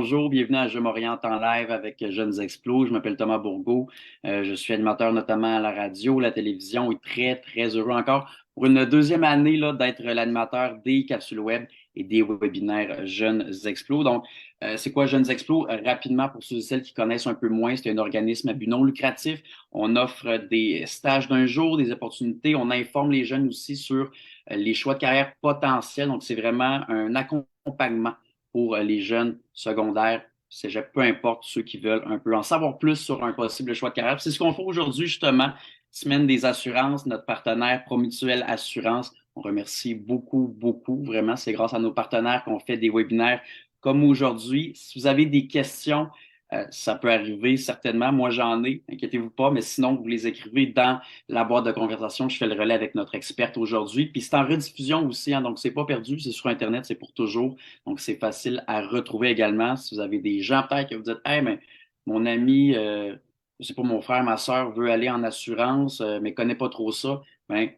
bonjour, bienvenue à Je m'oriente en live avec Jeunes Explos. Je m'appelle Thomas Bourgault. Je suis animateur notamment à la radio, la télévision et très, très heureux encore pour une deuxième année là, d'être l'animateur des capsules web et des webinaires Jeunes Explos. Donc, c'est quoi Jeunes Explos? Rapidement, pour ceux et celles qui connaissent un peu moins, c'est un organisme à but non lucratif. On offre des stages d'un jour, des opportunités. On informe les jeunes aussi sur les choix de carrière potentiels. Donc, c'est vraiment un accompagnement pour les jeunes secondaires, cégep, peu importe ceux qui veulent un peu en savoir plus sur un possible choix de carrière. C'est ce qu'on fait aujourd'hui, justement, Semaine des assurances, notre partenaire Promutuelle Assurance. On remercie beaucoup, beaucoup, vraiment. C'est grâce à nos partenaires qu'on fait des webinaires comme aujourd'hui. Si vous avez des questions, ça peut arriver certainement. Moi, j'en ai, inquiétez-vous pas, mais sinon, vous les écrivez dans la boîte de conversation. Je fais le relais avec notre experte aujourd'hui. Puis c'est en rediffusion aussi, hein, donc c'est pas perdu, c'est sur Internet, c'est pour toujours. Donc c'est facile à retrouver également. Si vous avez des gens peut-être que vous dites, hey, mais mon ami, je sais pas, mon frère, ma soeur veut aller en assurance, mais connaît pas trop ça, ben,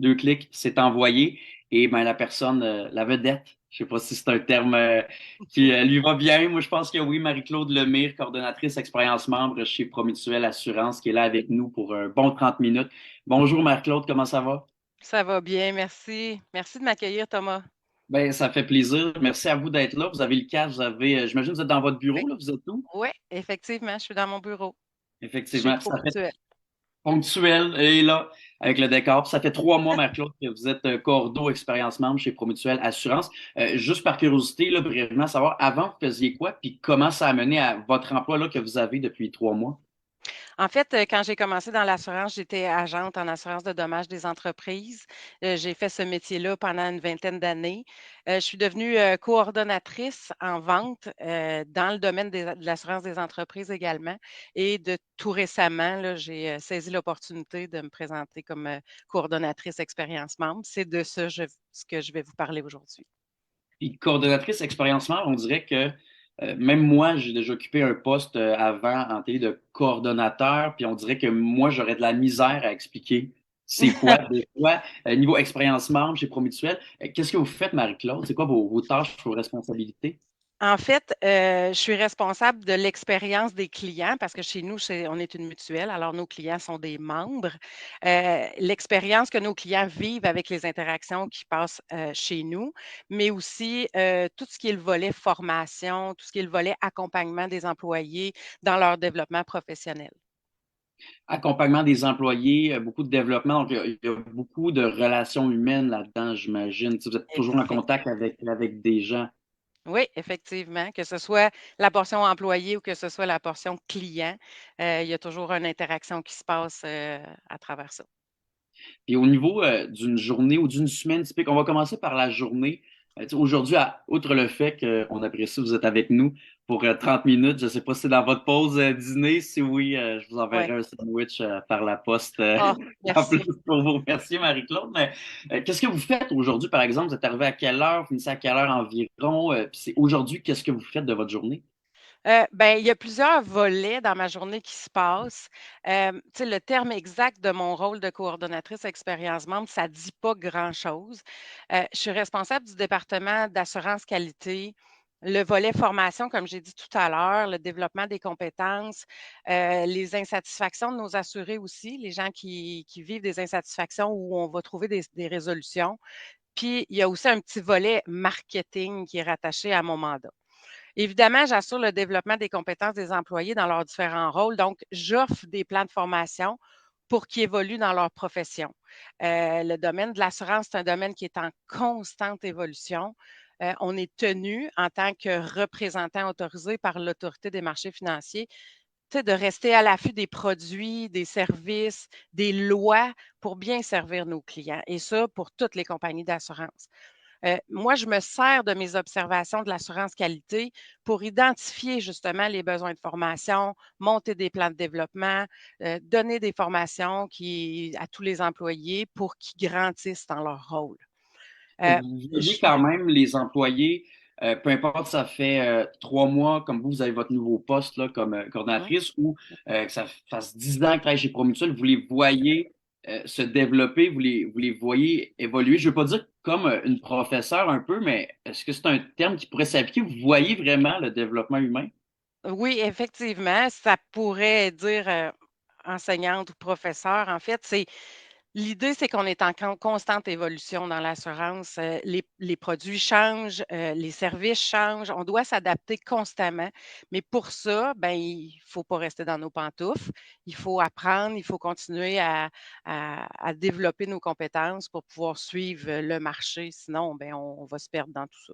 deux clics, c'est envoyé. Et ben, la personne, la vedette, je sais pas si c'est un terme qui lui va bien. Moi, je pense que oui, Marie-Claude Lemire, coordonnatrice expérience membre chez Promutuelle Assurance, qui est là avec nous pour un bon 30 minutes. Bonjour Marie-Claude, comment ça va? Ça va bien, merci. Merci de m'accueillir, Thomas. Ben, ça fait plaisir. Merci à vous d'être là. Vous avez le cas, vous avez, j'imagine que vous êtes dans votre Oui, bureau, là, vous êtes où? oui, effectivement, je suis dans mon bureau, chez Effectivement, ça fait Promutuel. ponctuel et là, avec le décor. Puis ça fait 3 mois, Marie-Claude, que vous êtes cordeau expérience membre chez Promutuelle Assurance. Juste par curiosité, là, brièvement, savoir avant, vous faisiez quoi, puis comment ça a mené à votre emploi là, que vous avez depuis 3 mois? En fait, quand j'ai commencé dans l'assurance, j'étais agente en assurance de dommages des entreprises. J'ai fait ce métier-là pendant une vingtaine d'années. Je suis devenue coordonnatrice en vente dans le domaine de l'assurance des entreprises également. Et de tout récemment, là, j'ai saisi l'opportunité de me présenter comme coordonnatrice expérience membre. C'est de ce que je vais vous parler aujourd'hui. Puis coordonnatrice expérience membre, on dirait que même moi, j'ai déjà occupé un poste avant en télé de coordonnateur, puis on dirait que moi, j'aurais de la misère à expliquer c'est quoi, des fois, niveau expérience membre chez Promutuel. Qu'est-ce que vous faites, Marie-Claude? C'est quoi vos tâches, vos responsabilités? En fait, je suis responsable de l'expérience des clients parce que chez nous, on est une mutuelle, alors nos clients sont des membres. L'expérience que nos clients vivent avec les interactions qui passent chez nous, mais aussi tout ce qui est le volet formation, tout ce qui est le volet accompagnement des employés dans leur développement professionnel. Accompagnement des employés, beaucoup de développement, donc il y a beaucoup de relations humaines là-dedans, j'imagine. Tu sais, vous êtes toujours en contact Effectivement. avec des gens. Oui, effectivement, que ce soit la portion employé ou que ce soit la portion client, il y a toujours une interaction qui se passe à travers ça. Puis au niveau d'une journée ou d'une semaine typique, on va commencer par la journée. Tu sais, aujourd'hui, outre le fait qu'on apprécie que vous êtes avec nous pour 30 minutes, je ne sais pas si c'est dans votre pause dîner. Si oui, je vous Oui. enverrai un sandwich par la poste Ah, en plus merci. pour vous remercier, Marie-Claude. Mais qu'est-ce que vous faites aujourd'hui, par exemple? Vous êtes arrivé à quelle heure? Vous finissez à quelle heure environ? Puis c'est aujourd'hui, qu'est-ce que vous faites de votre journée? Ben, il y a plusieurs volets dans ma journée qui se passent. Tu sais, le terme exact de mon rôle de coordonnatrice expérience membre, ça ne dit pas grand-chose. Je suis responsable du département d'assurance qualité, le volet formation, comme j'ai dit tout à l'heure, le développement des compétences, les insatisfactions de nos assurés aussi, les gens qui vivent des insatisfactions où on va trouver des résolutions. Puis, il y a aussi un petit volet marketing qui est rattaché à mon mandat. Évidemment, j'assure le développement des compétences des employés dans leurs différents rôles. Donc, j'offre des plans de formation pour qu'ils évoluent dans leur profession. Le domaine de l'assurance, c'est un domaine qui est en constante évolution. On est tenu, en tant que représentant autorisé par l'Autorité des marchés financiers, tu sais, de rester à l'affût des produits, des services, des lois pour bien servir nos clients. Et ça, pour toutes les compagnies d'assurance. Moi, je me sers de mes observations de l'assurance qualité pour identifier justement les besoins de formation, monter des plans de développement, donner des formations à tous les employés pour qu'ils grandissent dans leur rôle. Donc, Euh, vous voyez je- quand même les employés, peu importe, ça fait 3 mois, comme vous avez votre nouveau poste là, comme Mhm. coordonnatrice, ou que ça fasse 10 ans que vous travaillez chez Promutuel, vous les voyez se développer, vous les voyez évoluer. Je ne veux pas dire comme une professeure un peu, mais est-ce que c'est un terme qui pourrait s'appliquer? Vous voyez vraiment le développement humain? Oui, effectivement, ça pourrait dire, enseignante ou professeur. En fait, l'idée, c'est qu'on est en constante évolution dans l'assurance. Les produits changent, les services changent. On doit s'adapter constamment. Mais pour ça, ben, il ne faut pas rester dans nos pantoufles. Il faut apprendre, il faut continuer à développer nos compétences pour pouvoir suivre le marché. Sinon, ben, on va se perdre dans tout ça.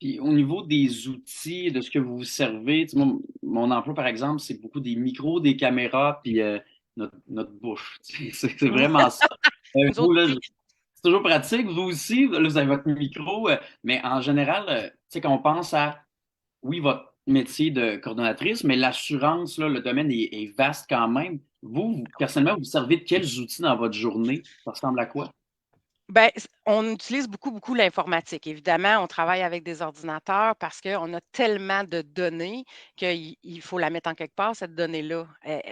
Puis au niveau des outils, de ce que vous vous servez, tu sais, moi, mon emploi, par exemple, c'est beaucoup des micros, des caméras, puis notre bouche. Tu sais, c'est vraiment ça. Nous Vous, autres là, aussi. c'est toujours pratique. Vous aussi, là, vous avez votre micro, mais en général, tu sais, quand on pense à, oui, votre métier de coordonnatrice, mais l'assurance, là, le domaine est vaste quand même. Vous, personnellement, vous servez de quels outils dans votre journée? Ça ressemble à quoi? Ben, on utilise beaucoup, beaucoup l'informatique. Évidemment, on travaille avec des ordinateurs parce qu'on a tellement de données qu'il faut la mettre en quelque part, cette donnée-là.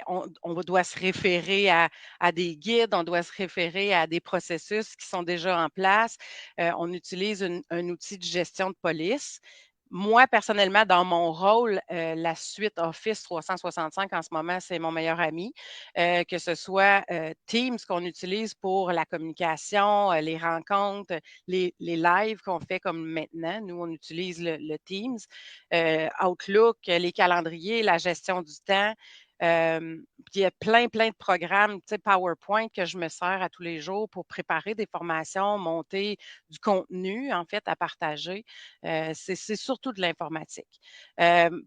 On doit se référer à des guides, on doit se référer à des processus qui sont déjà en place. On utilise un outil de gestion de police. Moi, personnellement, dans mon rôle, la suite Office 365 en ce moment, c'est mon meilleur ami. Que ce soit Teams qu'on utilise pour la communication, les rencontres, les lives qu'on fait comme maintenant. Nous, on utilise le Teams, Outlook, les calendriers, la gestion du temps. Puis il y a plein, plein de programmes, tu sais, PowerPoint que je me sers à tous les jours pour préparer des formations, monter du contenu, en fait, à partager. C'est surtout de l'informatique.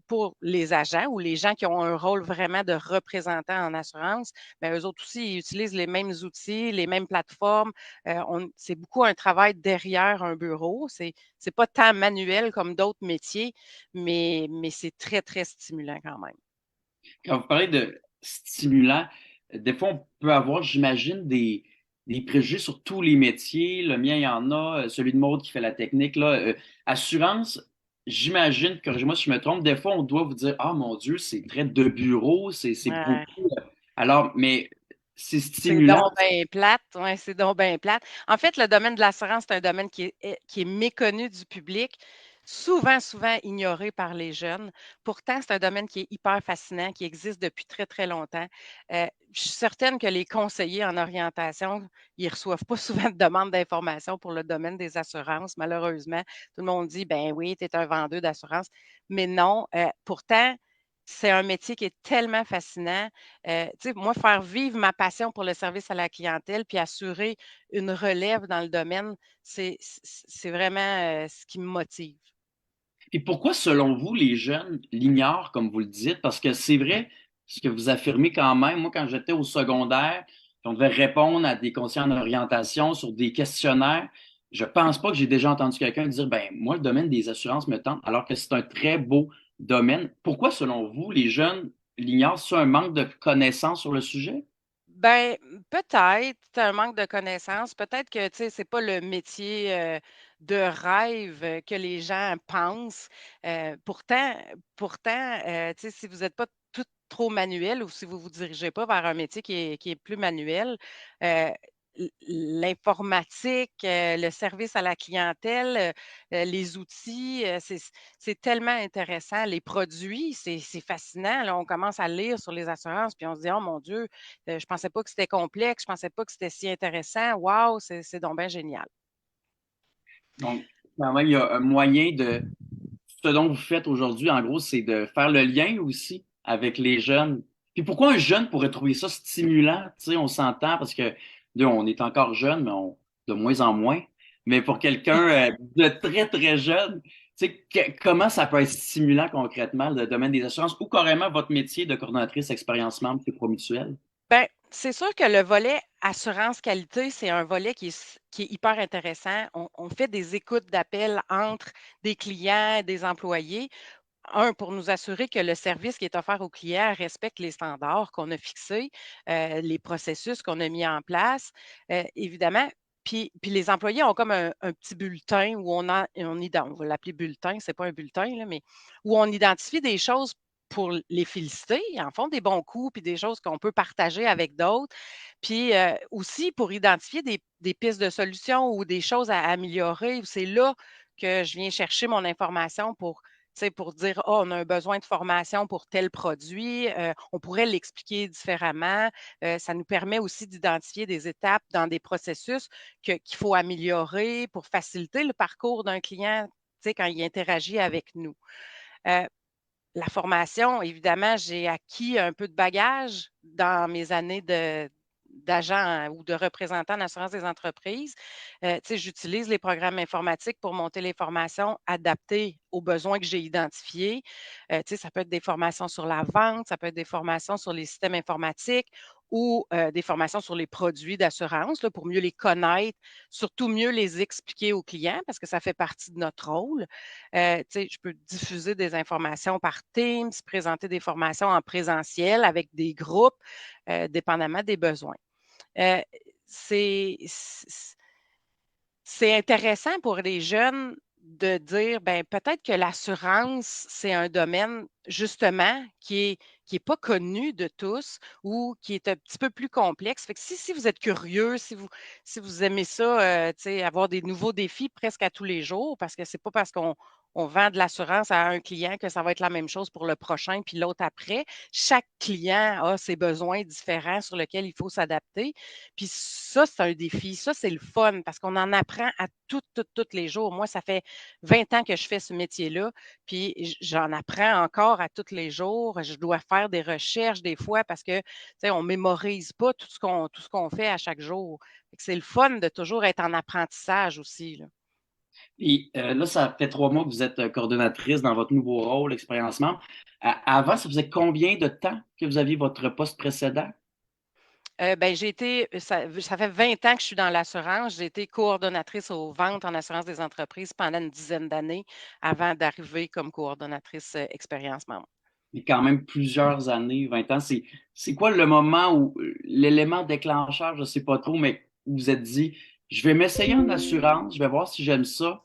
Pour les agents ou les gens qui ont un rôle vraiment de représentant en assurance, bien, eux autres aussi, ils utilisent les mêmes outils, les mêmes plateformes. C'est beaucoup un travail derrière un bureau. C'est pas tant manuel comme d'autres métiers, mais c'est très, très stimulant quand même. Quand vous parlez de stimulant, des fois, on peut avoir, j'imagine, des préjugés sur tous les métiers. Le mien, il y en a. Celui de Maud qui fait la technique, là. Assurance, j'imagine, corrigez-moi si je me trompe, des fois, on doit vous dire, ah mon Dieu, c'est très de bureau, c'est Ouais. beaucoup. Alors, mais c'est C'est stimulant. donc bien plate, ouais, c'est donc bien plate. En fait, le domaine de l'assurance, c'est un domaine qui est méconnu du public, souvent, souvent ignoré par les jeunes. Pourtant, c'est un domaine qui est hyper fascinant, qui existe depuis très, très longtemps. Je suis certaine que les conseillers en orientation, ils reçoivent pas souvent de demandes d'informations pour le domaine des assurances, malheureusement. Tout le monde dit, ben oui, tu es un vendeur d'assurance. Mais non, pourtant, c'est un métier qui est tellement fascinant. Tu sais, moi, faire vivre ma passion pour le service à la clientèle, puis assurer une relève dans le domaine, c'est vraiment, ce qui me motive. Et pourquoi, selon vous, les jeunes l'ignorent, comme vous le dites? Parce que c'est vrai, ce que vous affirmez quand même. Moi, quand j'étais au secondaire, on devait répondre à des conseillers en orientation sur des questionnaires. Je pense pas que j'ai déjà entendu quelqu'un dire, ben, moi, le domaine des assurances me tente, alors que c'est un très beau domaine. Pourquoi, selon vous, les jeunes l'ignorent? C'est un manque de connaissances sur le sujet? Ben, peut-être un manque de connaissances, peut-être que, tu sais, c'est pas le métier, de rêve, que les gens pensent. Pourtant, tu sais, si vous n'êtes pas tout trop manuel ou si vous vous dirigez pas vers un métier qui est plus manuel, heu, l'informatique, le service à la clientèle, les outils, c'est tellement intéressant. Les produits, c'est fascinant, là. On commence à lire sur les assurances, puis on se dit: «Oh mon Dieu, je pensais pas que c'était complexe, je pensais pas que c'était si intéressant. Waouh, c'est donc bien génial». Donc, quand même, il y a un moyen de ce dont vous faites aujourd'hui, en gros, c'est de faire le lien aussi avec les jeunes. Puis pourquoi un jeune pourrait trouver ça stimulant? Tu sais, on s'entend parce que là, on est encore jeune, mais de moins en moins. Mais pour quelqu'un de très, très jeune, tu sais, comment ça peut être stimulant concrètement, le domaine des assurances ou carrément votre métier de coordonnatrice expérience membre chez Promutuel? Ben, c'est sûr que le volet assurance qualité, c'est un volet qui est hyper intéressant. On fait des écoutes d'appels entre des clients, des employés. Pour nous assurer que le service qui est offert aux clients respecte les standards qu'on a fixés, les processus qu'on a mis en place, évidemment. Puis les employés ont comme un petit bulletin où on va l'appeler bulletin, c'est pas un bulletin, là, mais où on identifie des choses pour les féliciter. Ils en font des bons coups, puis des choses qu'on peut partager avec d'autres. Puis aussi pour identifier des pistes de solutions ou des choses à améliorer. C'est là que je viens chercher mon information pour, tu sais, pour dire, oh, on a un besoin de formation pour tel produit, on pourrait l'expliquer différemment. Ça nous permet aussi d'identifier des étapes dans des processus qu'il faut améliorer pour faciliter le parcours d'un client, tu sais, quand il interagit avec nous. Euh, la formation, évidemment, j'ai acquis un peu de bagage dans mes années d'agent ou de représentant en assurance des entreprises. Tu sais, j'utilise les programmes informatiques pour monter les formations adaptées aux besoins que j'ai identifiés. Tu sais, ça peut être des formations sur la vente, ça peut être des formations sur les systèmes informatiques ou des formations sur les produits d'assurance là, pour mieux les connaître, surtout mieux les expliquer aux clients parce que ça fait partie de notre rôle. Tu sais, je peux diffuser des informations par Teams, présenter des formations en présentiel avec des groupes, dépendamment des besoins. Euh, c'est c'est intéressant pour les jeunes de dire, ben peut-être que l'assurance, c'est un domaine justement qui est pas connu de tous ou qui est un petit peu plus complexe. Fait que si vous êtes curieux, si vous aimez ça, tu sais, avoir des nouveaux défis presque à tous les jours, parce que c'est pas parce qu'on vend de l'assurance à un client que ça va être la même chose pour le prochain puis l'autre après. Chaque client a ses besoins différents sur lesquels il faut s'adapter. Puis ça, c'est un défi. Ça, c'est le fun parce qu'on en apprend à tous les jours. Moi, ça fait 20 ans que je fais ce métier-là, puis j'en apprends encore à tous les jours. Je dois faire des recherches des fois parce que, tu sais, on mémorise pas tout ce qu'on fait à chaque jour. Fait que c'est le fun de toujours être en apprentissage aussi, là. Puis là, ça fait 3 mois que vous êtes coordonnatrice dans votre nouveau rôle, Expérience Membre. Avant, ça faisait combien de temps que vous aviez votre poste précédent? Ben, j'ai été ça fait 20 ans que je suis dans l'assurance. J'ai été coordonnatrice aux ventes en assurance des entreprises pendant une dizaine d'années avant d'arriver comme coordonnatrice, expérience membre. Mais quand même plusieurs années, 20 ans. C'est quoi le moment où l'élément déclencheur, je ne sais pas trop, mais où vous vous êtes dit, je vais m'essayer en assurance, je vais voir si j'aime ça,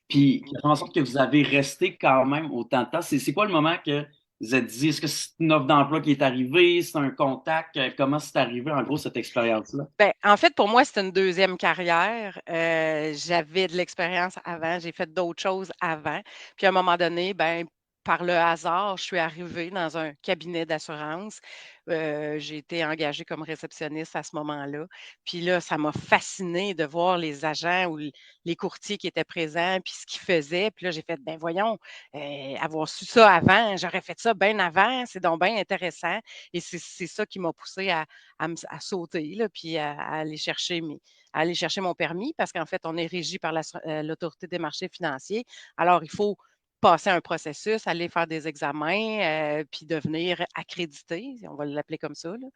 puis qui a fait en sorte que vous avez resté quand même autant de temps. C'est quoi le moment que vous vous êtes dit, est-ce que c'est une offre d'emploi qui est arrivée, c'est un contact, comment c'est arrivé en gros cette expérience-là? Ben, en fait, pour moi, c'est une deuxième carrière. J'avais de l'expérience avant, j'ai fait d'autres choses avant. Puis à un moment donné, ben, par le hasard, je suis arrivée dans un cabinet d'assurance. J'ai été engagée comme réceptionniste à ce moment-là. Puis là, ça m'a fascinée de voir les agents ou les courtiers qui étaient présents, puis ce qu'ils faisaient. Puis là, j'ai fait, ben voyons, avoir su ça avant, j'aurais fait ça bien avant, c'est donc bien intéressant. Et c'est ça qui m'a poussée à sauter, là, puis à aller chercher mon permis parce qu'en fait, on est régi par l'Autorité des marchés financiers. Alors, il faut passer un processus, aller faire des examens, puis devenir accrédité, on va l'appeler comme ça, là.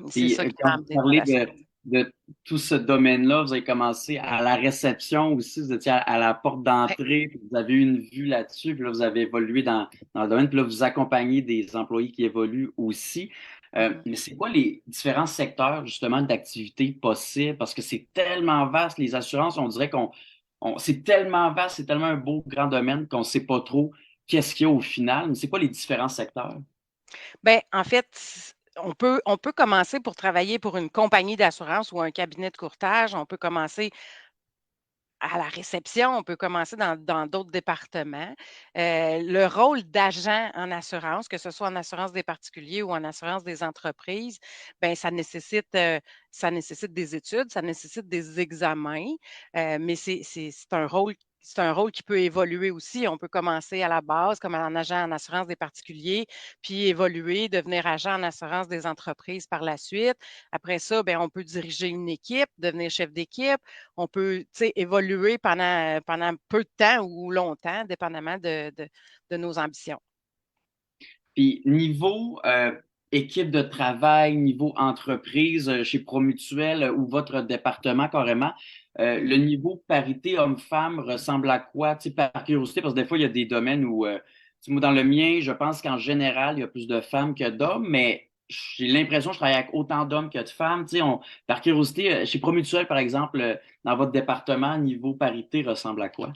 C'est Puis ça qui quand m'a vous amené dans parlez l'assurance. de tout ce domaine-là, vous avez commencé à la réception aussi, vous étiez à la porte Ouais. d'entrée, puis vous avez eu une vue là-dessus, puis là, vous avez évolué dans le domaine, puis là, vous accompagnez des employés qui évoluent aussi. Mhm. Mais c'est quoi les différents secteurs, justement, d'activité possibles? Parce que c'est tellement vaste, les assurances, on dirait c'est tellement vaste, c'est tellement un beau grand domaine qu'on ne sait pas trop qu'est-ce qu'il y a au final. Mais c'est quoi les différents secteurs? Ben, en fait, on peut commencer pour travailler pour une compagnie d'assurance ou un cabinet de courtage. On peut commencer à la réception, on peut commencer dans d'autres départements. Le rôle d'agent en assurance, que ce soit en assurance des particuliers ou en assurance des entreprises, ben ça nécessite des études, ça nécessite des examens, mais c'est un rôle qui peut évoluer aussi. On peut commencer à la base comme un agent en assurance des particuliers, puis évoluer, devenir agent en assurance des entreprises par la suite. Après ça, ben, on peut diriger une équipe, devenir chef d'équipe. On peut, tu sais, évoluer pendant peu de temps ou longtemps, dépendamment de nos ambitions. Puis niveau équipe de travail, niveau entreprise, chez Promutuel ou votre département carrément, le niveau parité homme-femme ressemble à quoi? Tu sais, par curiosité, parce que des fois, il y a des domaines où, tu sais, moi, dans le mien, je pense qu'en général, il y a plus de femmes que d'hommes, mais j'ai l'impression que je travaille avec autant d'hommes que de femmes. Tu sais, par curiosité, chez Promutuel, par exemple, dans votre département, niveau parité ressemble à quoi?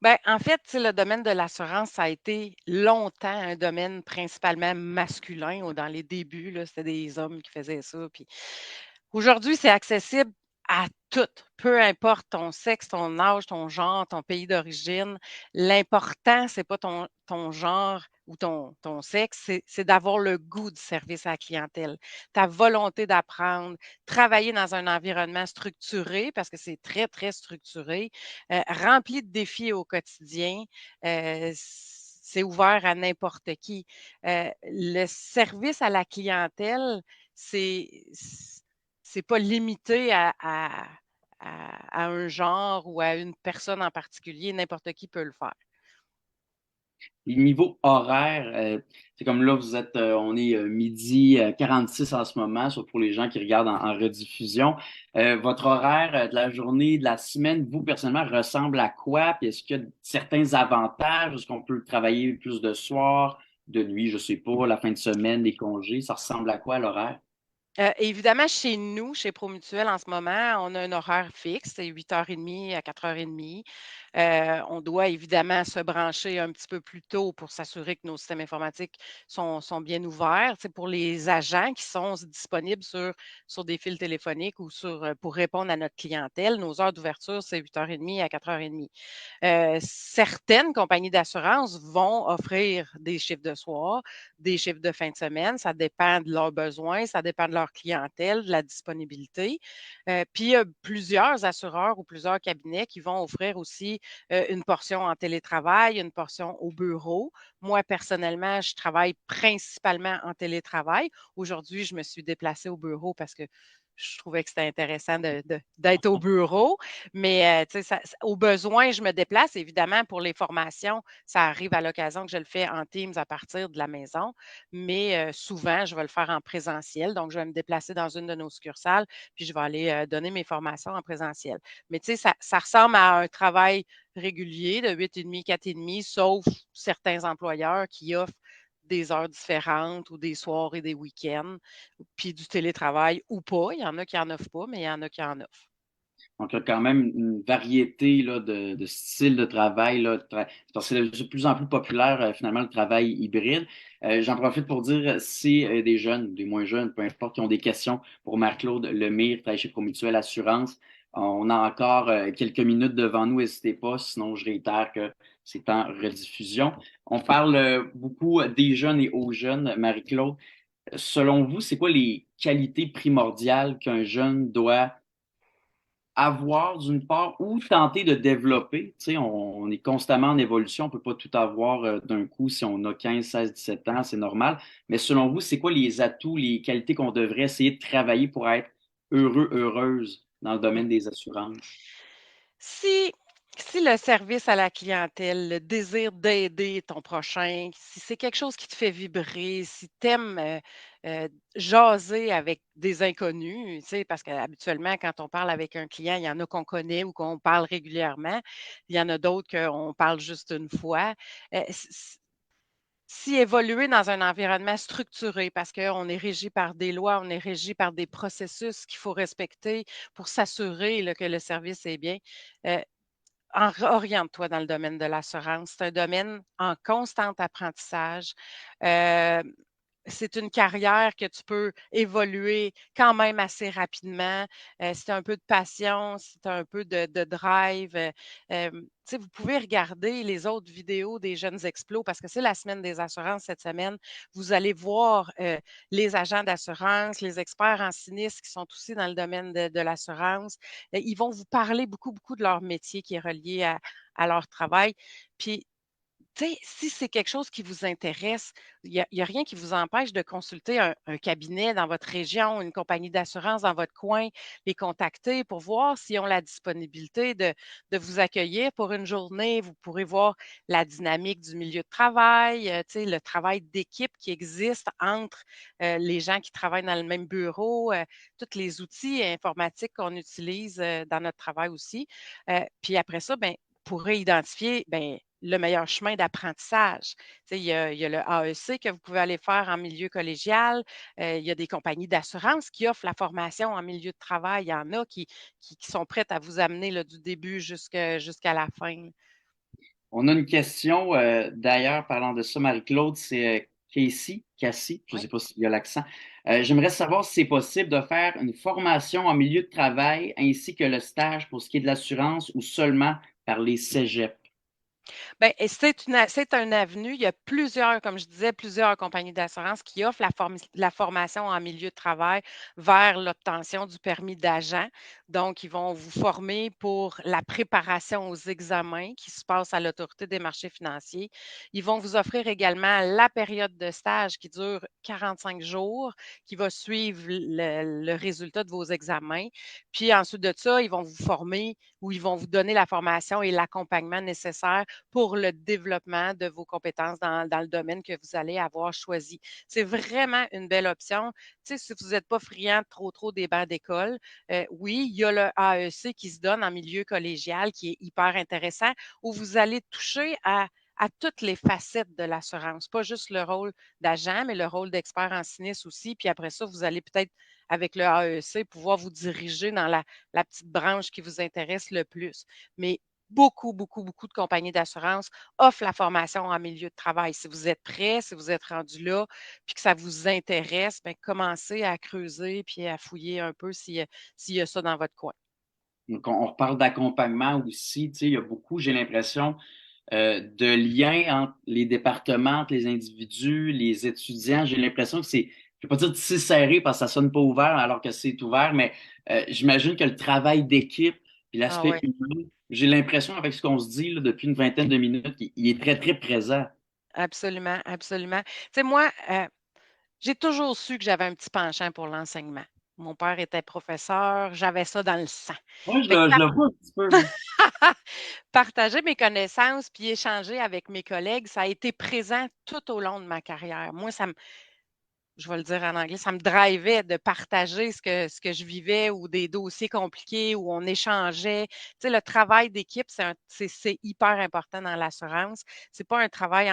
Ben, en fait, tu sais, le domaine de l'assurance, ça a été longtemps un domaine principalement masculin ou dans les débuts, là, c'était des hommes qui faisaient ça. Puis aujourd'hui, c'est accessible à toutes, peu importe ton sexe, ton âge, ton genre, ton pays d'origine. L'important, c'est pas ton genre ou ton sexe, c'est d'avoir le goût du service à la clientèle, ta volonté d'apprendre, travailler dans un environnement structuré, parce que c'est très, très structuré, rempli de défis au quotidien. C'est ouvert à n'importe qui. Le service à la clientèle, c'est c'est pas limité à un genre ou à une personne en particulier. N'importe qui peut le faire. Les niveaux horaires, c'est comme là, vous êtes, on est midi 46 en ce moment, sauf pour les gens qui regardent en rediffusion. Votre horaire de la journée, de la semaine, vous, personnellement, ressemble à quoi? Puis est-ce qu'il y a certains avantages? Est-ce qu'on peut travailler plus de soir, de nuit, je sais pas, la fin de semaine, les congés? Ça ressemble à quoi l'horaire? Évidemment, chez nous, chez Promutuel, en ce moment, on a un horaire fixe, c'est 8h30 à 4h30. On doit évidemment se brancher un petit peu plus tôt pour s'assurer que nos systèmes informatiques sont bien ouverts. C'est pour les agents qui sont disponibles sur des fils téléphoniques ou pour répondre à notre clientèle. Nos heures d'ouverture, c'est 8h30 à 4h30. Certaines compagnies d'assurance vont offrir des chiffres de soir, des chiffres de fin de semaine. Ça dépend de leurs besoins, ça dépend de leur clientèle, de la disponibilité. Puis, il y a plusieurs assureurs ou plusieurs cabinets qui vont offrir aussi une portion en télétravail, une portion au bureau. Moi, personnellement, je travaille principalement en télétravail. Aujourd'hui, je me suis déplacée au bureau parce que je trouvais que c'était intéressant d'être au bureau. Mais tu sais, au besoin, je me déplace. Évidemment, pour les formations, ça arrive à l'occasion que je le fais en Teams à partir de la maison. Mais souvent, je vais le faire en présentiel. Donc, je vais me déplacer dans une de nos succursales, puis je vais aller donner mes formations en présentiel. Mais tu sais, ça ressemble à un travail régulier de 8h30, 4h30, sauf certains employeurs qui offrent des heures différentes ou des soirs et des week-ends, puis du télétravail ou pas. Il y en a qui n'en offrent pas, mais il y en a qui en offrent. Donc, il y a quand même une variété là, de styles de travail. Là, c'est parce que c'est de plus en plus populaire, finalement, le travail hybride. J'en profite pour dire si des jeunes, des moins jeunes, peu importe, qui ont des questions pour Marc-Claude Lemire, travaille chez Promutuelle Assurance. On a encore quelques minutes devant nous, n'hésitez pas, sinon je réitère que c'est en rediffusion. On parle beaucoup des jeunes et aux jeunes. Marie-Claude, selon vous, c'est quoi les qualités primordiales qu'un jeune doit avoir d'une part ou tenter de développer? Tu sais, on est constamment en évolution, on ne peut pas tout avoir d'un coup si on a 15, 16, 17 ans, c'est normal. Mais selon vous, c'est quoi les atouts, les qualités qu'on devrait essayer de travailler pour être heureux, heureuse dans le Mmh. domaine des assurances? Si si le service à la clientèle, le désir d'aider ton prochain, si c'est quelque chose qui te fait vibrer, si tu aimes, jaser avec des inconnus, tu sais, parce qu'habituellement, quand on parle avec un client, il y en a qu'on connaît ou qu'on parle régulièrement. Il y en a d'autres qu'on parle juste une fois. Si évoluer dans un environnement structuré, parce qu'on est régi par des lois, on est régi par des processus qu'il faut respecter pour s'assurer là, que le service est bien. euh, Oriente-toi dans le domaine de l'assurance. C'est un domaine en constant apprentissage. Euh, c'est une carrière que tu peux évoluer quand même assez rapidement. Si tu as un peu de passion, si tu as un peu de drive, tu sais, vous pouvez regarder les autres vidéos des jeunes explos parce que c'est la semaine des assurances cette semaine. Vous allez voir les agents d'assurance, les experts en sinistre qui sont aussi dans le domaine de l'assurance. Ils vont vous parler beaucoup, beaucoup de leur métier qui est relié à leur travail. Puis, tu sais, si c'est quelque chose qui vous intéresse, il y a rien qui vous empêche de consulter un cabinet dans votre région, une compagnie d'assurance dans votre coin, les contacter pour voir s'ils ont la disponibilité de vous accueillir pour une journée. Vous pourrez voir la dynamique du milieu de travail, tu sais, le travail d'équipe qui existe entre les gens qui travaillent dans le même bureau, tous les outils informatiques qu'on utilise dans notre travail aussi. Puis après ça, ben, vous pourrez identifier ben, le meilleur chemin d'apprentissage. Tu sais, il y a le AEC que vous pouvez aller faire en milieu collégial. Il y a des compagnies d'assurance qui offrent la formation en milieu de travail. Il y en a qui sont prêtes à vous amener là, du début jusqu'à la fin. On a une question, d'ailleurs, parlant de ça, Marie-Claude, c'est Cassie, je ne Oui. sais pas s'il y a l'accent. J'aimerais savoir si c'est possible de faire une formation en milieu de travail ainsi que le stage pour ce qui est de l'assurance ou seulement par les cégeps. Bien, et c'est un avenue. Il y a plusieurs, comme je disais, plusieurs compagnies d'assurance qui offrent la formation en milieu de travail vers l'obtention du permis d'agent. Donc, ils vont vous former pour la préparation aux examens qui se passent à l'Autorité des marchés financiers. Ils vont vous offrir également la période de stage qui dure 45 jours, qui va suivre le résultat de vos examens. Puis ensuite de ça, ils vont vous former ou ils vont vous donner la formation et l'accompagnement nécessaire pour le développement de vos compétences dans le domaine que vous allez avoir choisi. C'est vraiment une belle option. Tu sais, si vous n'êtes pas friand trop des bancs d'école, oui, il y a le AEC qui se donne en milieu collégial qui est hyper intéressant où vous allez toucher à toutes les facettes de l'assurance, pas juste le rôle d'agent, mais le rôle d'expert en sinistre aussi. Puis après ça, vous allez peut-être, avec le AEC, pouvoir vous diriger dans la petite branche qui vous intéresse le plus. Mais beaucoup de compagnies d'assurance offrent la formation en milieu de travail. Si vous êtes prêt, si vous êtes rendu là, puis que ça vous intéresse, bien, commencez à creuser puis à fouiller un peu s'il y a ça dans votre coin. Donc, on reparle d'accompagnement aussi. Tu sais, il y a beaucoup, j'ai l'impression, de liens entre les départements, entre les individus, les étudiants. J'ai l'impression que c'est, je ne vais pas dire si serré parce que ça sonne pas ouvert alors que c'est ouvert, mais j'imagine que le travail d'équipe et Ah l'aspect ouais, humain, j'ai l'impression avec ce qu'on se dit là, depuis une vingtaine de minutes, il est très, très présent. absolument, absolument. Tu sais, moi, j'ai toujours su que j'avais un petit penchant pour l'enseignement. Mon père était professeur, j'avais ça dans le sang. Moi, Fait que je le vois un petit peu, là. partager mes connaissances puis échanger avec mes collègues, ça a été présent tout au long de ma carrière. Moi, je vais le dire en anglais, ça me drivait de partager ce que je vivais ou des dossiers compliqués où on échangeait. Tu sais, le travail d'équipe, c'est hyper important dans l'assurance. C'est pas un travail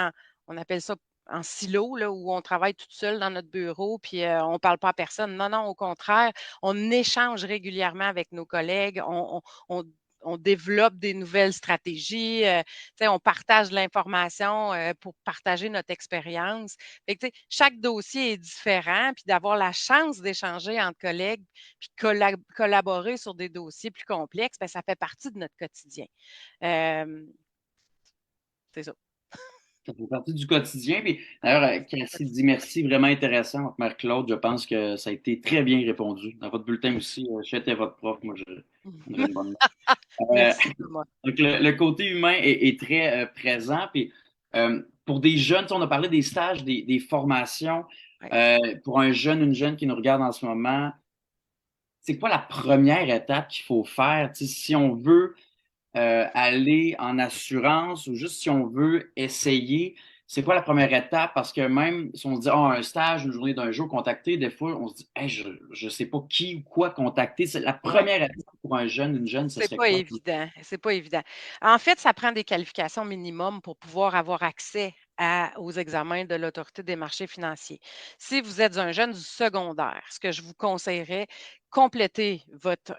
on appelle ça en silo, là, où on travaille toute seule dans notre bureau, puis on ne parle pas à personne. Non, non, au contraire, on échange régulièrement avec nos collègues, on- on développe des nouvelles stratégies, tu sais, on partage de l'information pour partager notre expérience. Fait que, tu sais, chaque dossier est différent, puis d'avoir la chance d'échanger entre collègues, puis collaborer sur des dossiers plus complexes, bien, ça fait partie de notre quotidien. Euh, c'est ça. Ça fait partie du quotidien. Puis, d'ailleurs, Cassie dit merci, vraiment intéressant, Marc-Claude. Je pense que ça a été très bien répondu. Dans votre bulletin aussi, j'étais votre prof. Moi, je donnerais une bonne note. Euh, Merci, Thomas. donc, le côté humain est très présent. Puis, pour des jeunes, tu sais, on a parlé des stages, des formations. Ouais. Pour un jeune, une jeune qui nous regarde en ce moment, c'est quoi la première étape qu'il faut faire? Tu sais, si on veut aller en assurance ou juste si on veut essayer, c'est quoi la première étape? Parce que même si on se dit, oh, un stage, une journée d'un jour, contacter, des fois, on se dit, hey, je ne sais pas qui ou quoi contacter. C'est la Ouais. première étape pour un jeune, une jeune, ce C'est serait pas quoi? évident, c'est pas évident. En fait, ça prend des qualifications minimum pour pouvoir avoir accès aux examens de l'Autorité des marchés financiers. Si vous êtes un jeune du secondaire, ce que je vous conseillerais, complétez votre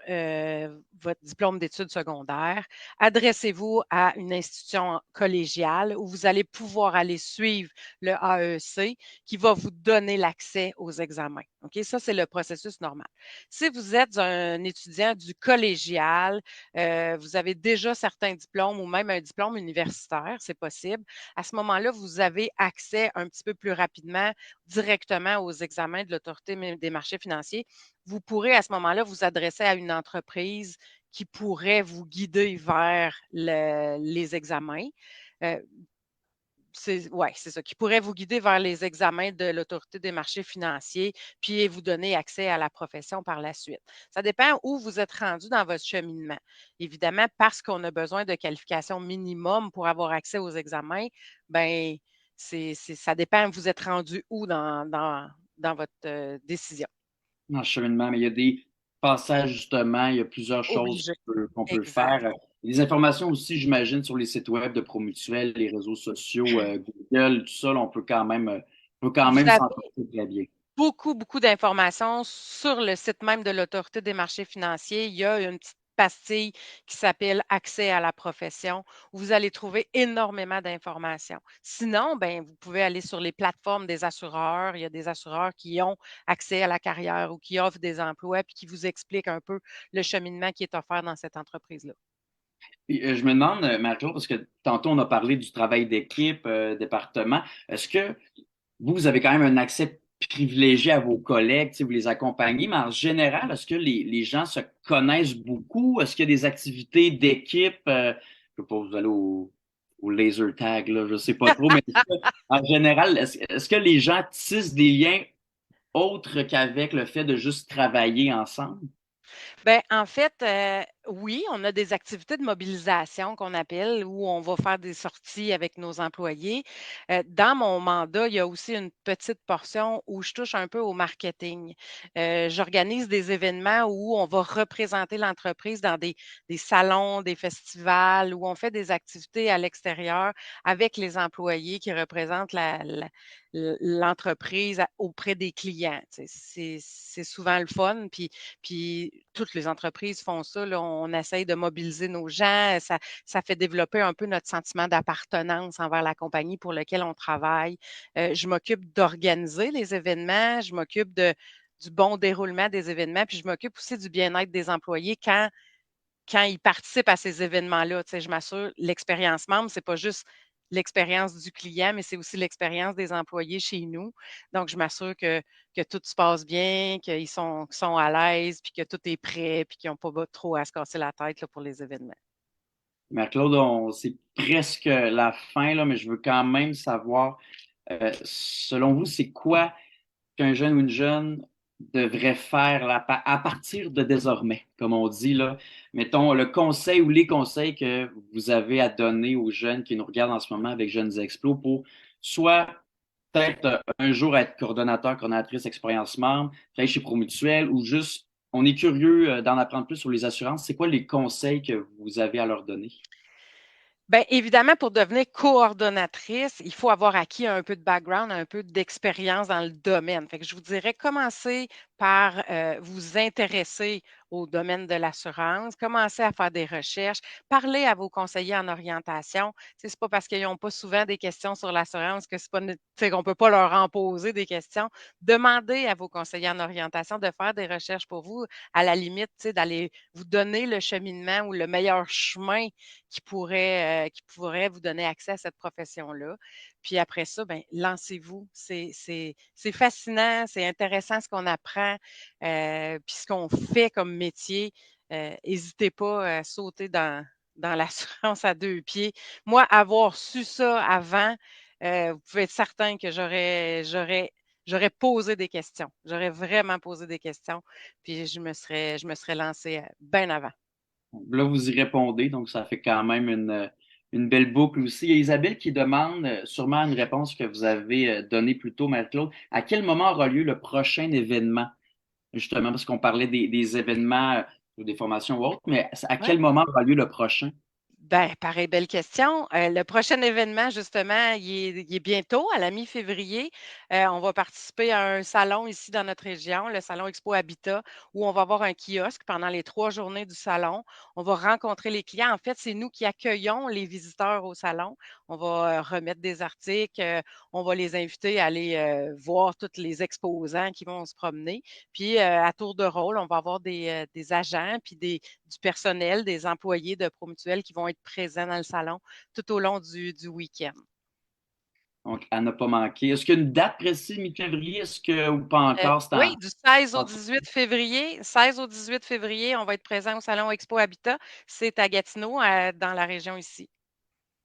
diplôme d'études secondaires, adressez-vous à une institution collégiale où vous allez pouvoir aller suivre le AEC qui va vous donner l'accès aux examens. OK? Ça, c'est le processus normal. Si vous êtes un étudiant du collégial, vous avez déjà certains diplômes ou même un diplôme universitaire, c'est possible. À ce moment-là, vous avez accès un petit peu plus rapidement directement aux examens de l'Autorité des marchés financiers. Vous pourrez à ce moment-là vous adresser à une entreprise qui pourrait vous guider vers les examens. Euh, c'est ça, qui pourrait vous guider vers les examens de l'Autorité des marchés financiers, puis vous donner accès à la profession par la suite. Ça dépend où vous êtes rendu dans votre cheminement. Évidemment, parce qu'on a besoin de qualifications minimum pour avoir accès aux examens, ben ça dépend, vous êtes rendu où dans votre décision. Dans le cheminement, mais il y a des passages, justement, il y a plusieurs choses Obligé. qu'on peut Exact. faire. Des informations aussi, j'imagine, sur les sites web de Promutuel, les réseaux sociaux, Google, tout ça, là, on peut quand Vous même avez s'en sortir très bien. beaucoup d'informations sur le site même de l'Autorité des marchés financiers. Il y a une petite pastille qui s'appelle Accès à la profession, où vous allez trouver énormément d'informations. Sinon, ben, vous pouvez aller sur les plateformes des assureurs. Il y a des assureurs qui ont accès à la carrière ou qui offrent des emplois puis qui vous expliquent un peu le cheminement qui est offert dans cette entreprise-là. Puis, je me demande, Marie-Claude, parce que tantôt on a parlé du travail d'équipe, département. Est-ce que vous avez quand même un accès privilégié à vos collègues, tu sais, vous les accompagnez, mais en général, est-ce que les gens se connaissent beaucoup? Est-ce qu'il y a des activités d'équipe? Je sais pas, vous allez au laser tag, là, je sais pas trop, mais en général, est-ce que les gens tissent des liens autres qu'avec le fait de juste travailler ensemble? Ben, en fait, oui, on a des activités de mobilisation qu'on appelle, où on va faire des sorties avec nos employés. Dans mon mandat, il y a aussi une petite portion où je touche un peu au marketing. J'organise des événements où on va représenter l'entreprise dans des salons, des festivals, où on fait des activités à l'extérieur avec les employés qui représentent l'entreprise auprès des clients. Tu sais, c'est souvent le fun. Puis toutes les entreprises font ça, là. On essaye de mobiliser nos gens. Ça fait développer un peu notre sentiment d'appartenance envers la compagnie pour laquelle on travaille. Je m'occupe d'organiser les événements, je m'occupe du bon déroulement des événements, puis je m'occupe aussi du bien-être des employés quand ils participent à ces événements-là. Tu sais, je m'assure, l'expérience membre, c'est pas juste l'expérience du client, mais c'est aussi l'expérience des employés chez nous. Donc, je m'assure que tout se passe bien, qu'ils sont à l'aise, puis que tout est prêt, puis qu'ils n'ont pas trop à se casser la tête là, pour les événements. Claude, c'est presque la fin, là, mais je veux quand même savoir, selon vous, c'est quoi qu'un jeune ou une jeune devrait faire à partir de désormais, comme on dit, là, mettons, le conseil ou les conseils que vous avez à donner aux jeunes qui nous regardent en ce moment avec Jeunes Explos pour soit peut-être un jour être coordonnateur, coordonnatrice, expérience membre, travailler chez Promutuel ou juste, on est curieux d'en apprendre plus sur les assurances. C'est quoi les conseils que vous avez à leur donner? Bien, évidemment, pour devenir coordonnatrice, il faut avoir acquis un peu de background, un peu d'expérience dans le domaine. Fait que je vous dirais, commencez par vous intéresser au domaine de l'assurance, commencez à faire des recherches, parlez à vos conseillers en orientation. Tu sais, c'est pas parce qu'ils n'ont pas souvent des questions sur l'assurance que c'est pas, tu sais, qu'on ne peut pas leur en poser des questions. Demandez à vos conseillers en orientation de faire des recherches pour vous, à la limite, tu sais, d'aller vous donner le cheminement ou le meilleur chemin qui pourrait vous donner accès à cette profession-là. Puis après ça, ben, lancez-vous. C'est fascinant, c'est intéressant ce qu'on apprend, puis ce qu'on fait comme métier. N'hésitez pas à sauter dans l'assurance à deux pieds. Moi, avoir su ça avant, vous pouvez être certain que j'aurais posé des questions. J'aurais vraiment posé des questions, puis je me serais lancée bien avant. Là, vous y répondez, donc ça fait quand même une belle boucle aussi. Il y a Isabelle qui demande, sûrement une réponse que vous avez donnée plus tôt, Marie-Claude. À quel moment aura lieu le prochain événement? Justement, parce qu'on parlait des événements ou des formations ou autres, mais à Ouais. quel moment aura lieu le prochain? Ben, pareil, belle question. Le prochain événement, justement, il est bientôt, à la mi-février. On va participer à un salon ici dans notre région, le Salon Expo Habitat, où on va avoir un kiosque pendant les 3 journées du salon. On va rencontrer les clients. En fait, c'est nous qui accueillons les visiteurs au salon. On va remettre des articles, on va les inviter à aller voir tous les exposants qui vont se promener. Puis, à tour de rôle, on va avoir des agents, puis du personnel, des employés de Promutuel qui vont être présents dans le salon tout au long du week-end. Donc, à ne pas manquer. Est-ce qu'il y a une date précise, mi-février? Est-ce que, ou pas encore, c'est Oui, du 16 au en 18 février. 16 au 18 février, on va être présent au Salon Expo Habitat. C'est à Gatineau, dans la région ici.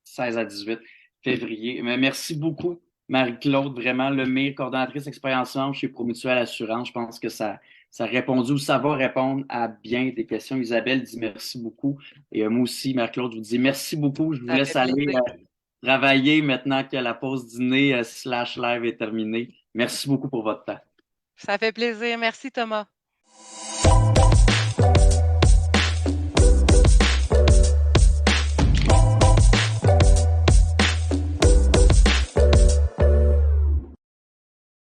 16 à 18 février. Mais merci beaucoup, Marie-Claude, vraiment le meilleur coordonnatrice expérientielle chez Promutuelle Assurance. Je pense que ça a répondu ou ça va répondre à bien des questions. Isabelle dit merci beaucoup. Et moi aussi, Marie-Claude, je vous dis merci beaucoup. Je vous Ça fait laisse aller plaisir. travailler maintenant que la pause dîner slash live est terminée. Merci beaucoup pour votre temps. Ça fait plaisir. Merci, Thomas.